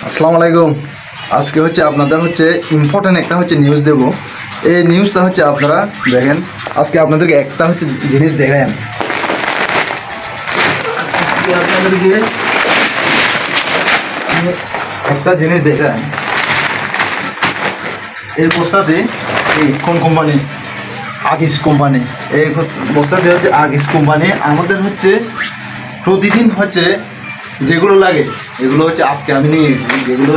আসসালামু আলাইকুম। আজকে আপনাদের ইম্পর্টেন্ট একটা নিউজ দেব। এই নিউজটা আপনারা দেখেন। আজকে আপনাদেরকে একটা জিনিস দেখাই। আপনাদেরকে একটা জিনিস দেখাই। এই বস্তাতে কোন কোম্পানি? আগিস কোম্পানি। এই বস্তাতে আগিস কোম্পানি। আমাদের প্রতিদিন যেগুলো লাগে এগুলো আজকে আমি নিয়ে এসেছি। যেগুলো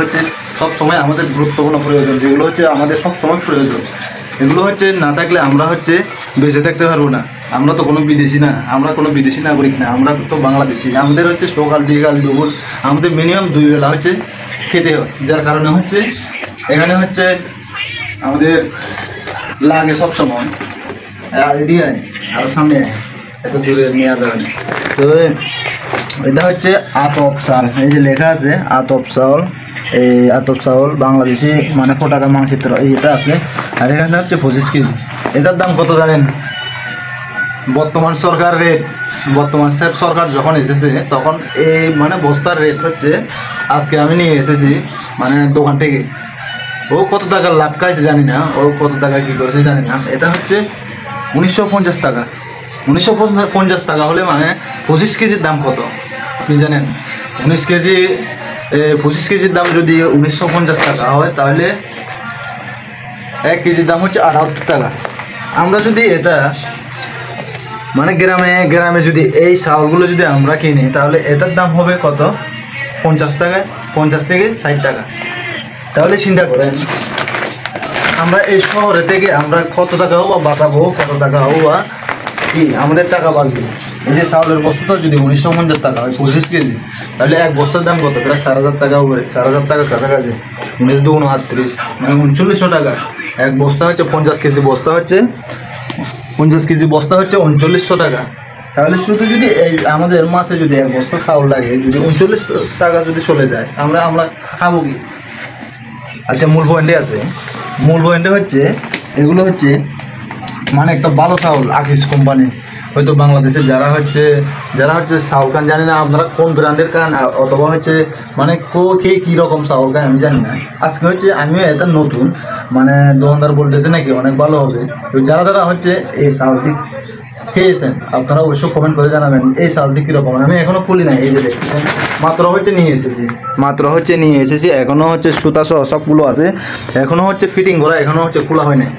সব সময় আমাদের গুরুত্বপূর্ণ প্রয়োজন, যেগুলো আমাদের সব সময় প্রয়োজন। এগুলো না থাকলে আমরা বেঁচে থাকতে পারবো না। আমরা তো কোনো বিদেশি না, আমরা কোনো বিদেশি নাগরিক না, আমরা তো বাংলাদেশি। আমাদের সকাল বিকাল দুপুর আমাদের মিনিমাম 2 বেলা খেতে হয়। যার কারণে এখানে আমাদের লাগে সব সময়। আর এদিকে আর সামনে এত দূরে নিয়ে যাবেন। তো এটা আতপ চাল। এই যে লেখা আছে আতপ চাউল। এই আতপ চাউল বাংলাদেশি মানে ফোটাকা মানচিত্র এইটা আছে। আর এখানে 25 কেজি। এটার দাম কত জানেন? বর্তমান সরকার রেট, বর্তমান সরকার যখন এসেছে তখন এই বস্তার রেট আজকে আমি নিয়ে এসেছি দোকান থেকে। ও কত টাকা লাভ খাইছে জানি না, ও কত টাকা কী করেছে জানি না। এটা 1950 টাকা। 1950 টাকা হলে 25 কেজির দাম কত আপনি জানেন? 25 কেজির দাম যদি 1950 টাকা হয় তাহলে 1 কেজির দাম 78 টাকা। আমরা যদি এটা গ্রামে গ্রামে যদি এই চাউলগুলো যদি আমরা কিনি তাহলে এটার দাম হবে কত? 50 টাকা, 50 থেকে 60 টাকা। তাহলে চিন্তা করেন আমরা এই শহরে থেকে আমরা কত টাকা বা বাঁচাবো, কত টাকা বা কি আমাদের টাকা বাঁচবে। এই যে চাউলের বস্তাটা যদি 1950 টাকা হয় 25 কেজি, তাহলে এক বস্তার দাম কত? প্রায় 4000 টাকা হবে। 4000 টাকার কাছাকাছি। 19 × 2 = 38, 3900 টাকা। এক বস্তা 50 কেজি বস্তা 50 কেজি বস্তা 3900 টাকা। তাহলে শুধু যদি এই আমাদের মাসে যদি এক বস্তা চাউল লাগে, যদি 39 টাকা যদি চলে যায়, আমরা খাবো কি? আচ্ছা, মূল পয়েন্টে আছে। মূল পয়েন্টে এগুলো একটা ভালো চাউল আগিস কোম্পানি। হয়তো বাংলাদেশে যারা চাউল খান, জানি না আপনারা কোন ব্র্যান্ডের খান, অথবা কী রকম চাউল খান আমি জানি না। আজকে আমিও এটা নতুন দোকানদার বলতেছে নাকি অনেক ভালো হবে। তো যারা যারা এই চাউলটি খেয়েছেন আপনারা অবশ্যই কমেন্ট করে জানাবেন এই চাউলটি কীরকম। আমি এখনও খুলি নাই। এই যে দেখতেছেন মাত্র নিয়ে এসেছি, নিয়ে এসেছি। এখনও সুতা সহ সবগুলো আছে। এখনও ফিটিং করা, এখনও খোলা হয় নাই।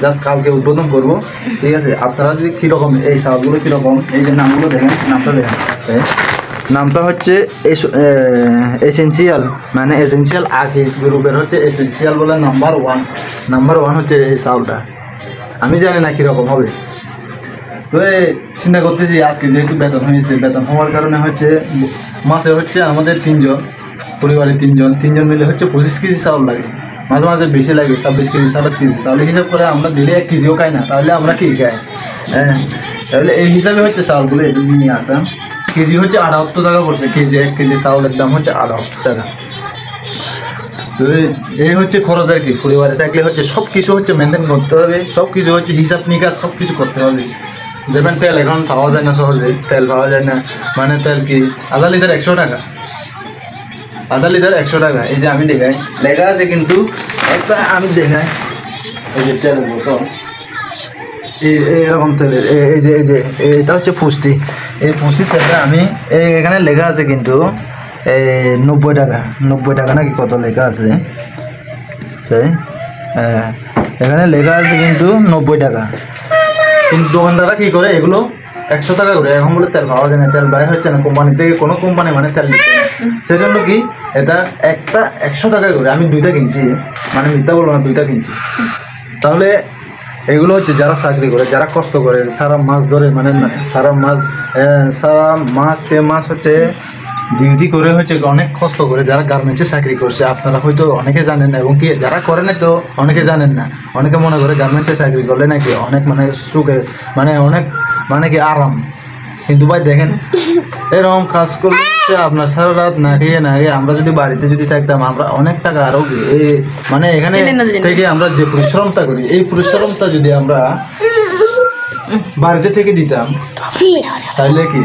জাস্ট কালকে উদ্বোধন করবো। ঠিক আছে, আপনারা যদি কীরকম এই চাউলগুলো কীরকম, এই যে নামগুলো দেখেন, নামটা দেখেন। নামটা এসেনশিয়াল, এসেনশিয়াল আগিস গ্রুপের এসেনশিয়াল বলে নাম্বার 1 এই চাউলটা। আমি জানি না কীরকম হবে। তো চিন্তা করতেছি আজকে যেহেতু বেতন হয়েছে, বেতন হওয়ার কারণে মাসে আমাদের 3 জন, পরিবারে 3 জন মিলে 25 কেজি চাউল লাগে। মাঝে মাঝে বেশি লাগে, 26 কেজি 27 কেজি। তাহলে হিসাব করে আমরা দিলে 1 কেজিও খাই না, তাহলে আমরা কী খাই? হ্যাঁ, তাহলে এই হিসাবে চাউলগুলো এদিকে নিয়ে আসা। কেজি 78 টাকা পড়ছে কেজি। 1 কেজি চাউলের দাম 78 টাকা। তো এই খরচ আর কি। পরিবারে থাকলে সব কিছু মেনটেন করতে হবে, সব কিছু হিসাব নিকাশ সব কিছু করতে হবে। যেমন তেল এখন পাওয়া যায় না সহজে, তেল পাওয়া যায় না। তেল কি আধা লিটার 100 টাকা, আধা লিটার 100 টাকা। এই যে আমি দেখাই, লেখা আছে কিন্তু একটা আমি দেখাই। এই যে তেলের বোতল, এরকম তেলের এই যে এটা ফুস্তি। এই ফুস্তি তেলটা আমি এখানে লেখা আছে কিন্তু 90 টাকা, 90 টাকা নাকি কত লেখা আছে সেই। এখানে লেখা আছে কিন্তু 90 টাকা। কিন্তু দোকানদাররা কী করে এগুলো 100 টাকা করে। এখন বলে তেল পাওয়া যায় না, তেল বাইরে হচ্ছে না কোম্পানি থেকে, কোনো কোম্পানি তেল দিচ্ছে না। সেই জন্য কি এটা একটা 100 টাকা করে। আমি 2টা কিনছি, মিথ্যা বলবো না, 2টা কিনছি। তাহলে এগুলো যারা চাকরি করে, যারা কষ্ট করে, সারা মাস ধরে সারা মাস ডিউটি করে অনেক কষ্ট করে, যারা গার্মেন্টসে চাকরি করছে আপনারা হয়তো অনেকে জানেন, এবং কি যারা করেন তো অনেকে জানেন না। অনেকে মনে করে গার্মেন্টসে চাকরি করলে নাকি অনেক সুখে অনেক কি আরাম। কিন্তু ভাই দেখেন এরকম কাজ করলে আপনার সারা রাত না খেয়ে আমরা যদি বাড়িতে যদি থাকতাম, আমরা অনেক টাকা আরও এখানে থেকে আমরা যে পরিশ্রমটা করি, এই পরিশ্রমটা যদি আমরা বাড়িতে থেকে দিতাম তাহলে কি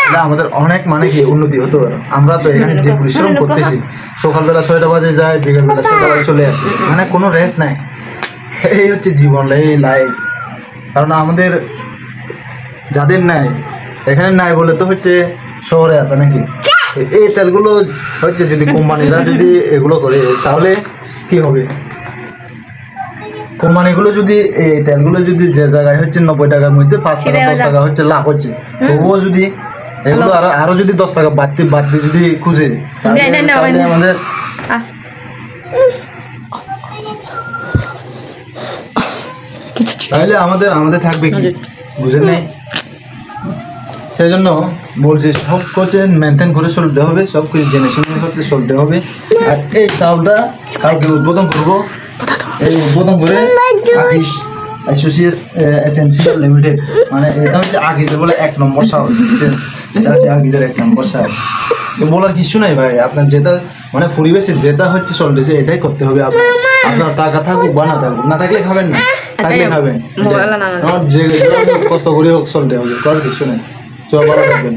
তাহলে আমাদের অনেক মানে কি উন্নতি হতে পারে। আমরা তো এখানে যে পরিশ্রম করতেছি, সকালবেলা 6টা বাজে যায়, বিকেলবেলা 6টা বাজে চলে আসি, মানে কোনো রেস্ট নাই। এই হচ্ছে জীবন, এই লাইফ। কারণ আমাদের যাদের নাই, এখানে নাই বলে তো হচ্ছে শহরে আছে নাকি। এই তেলগুলো হচ্ছে যদি কোম্পানিরা যদি এগুলো করে তাহলে কি হবে, কোম্পানিগুলো যদি এই তেলগুলো যদি যে জায়গায় হচ্ছে 90 টাকার মধ্যে 5 টাকা 10 টাকা হচ্ছে লাভ হচ্ছে, তবুও যদি এগুলো আরো যদি 10 টাকা বাড়তি যদি খুঁজে তাহলে আমাদের আমাদের থাকবে কি, বুঝেন নাই? সেই জন্য বলছি সব কিছু মেনটেন করে চলতে হবে, সব কিছু জেনে শুনে করতে চলতে হবে। আর এই চাউলটা কালকে উদ্বোধন করবো, এই উদ্বোধন করে আকিশ এসেন্সিয়াল লিমিটেড, মানে এটা হচ্ছে আকিজের বলে 1 নম্বর চাউল, এটা হচ্ছে আকিজের 1 নম্বর চাউল। বলার কিছু নাই ভাই, আপনার যেটা মানে পরিবেশে যেটা হচ্ছে চলতেছে এটাই করতে হবে। আপনার টাকা থাকুক বা না থাকুক, না থাকলে খাবেন না, থাকলে খাবেন, যে কষ্ট করে হোক চলতে হবে, করার কিছু নেই। চল ভালো থাকবেন।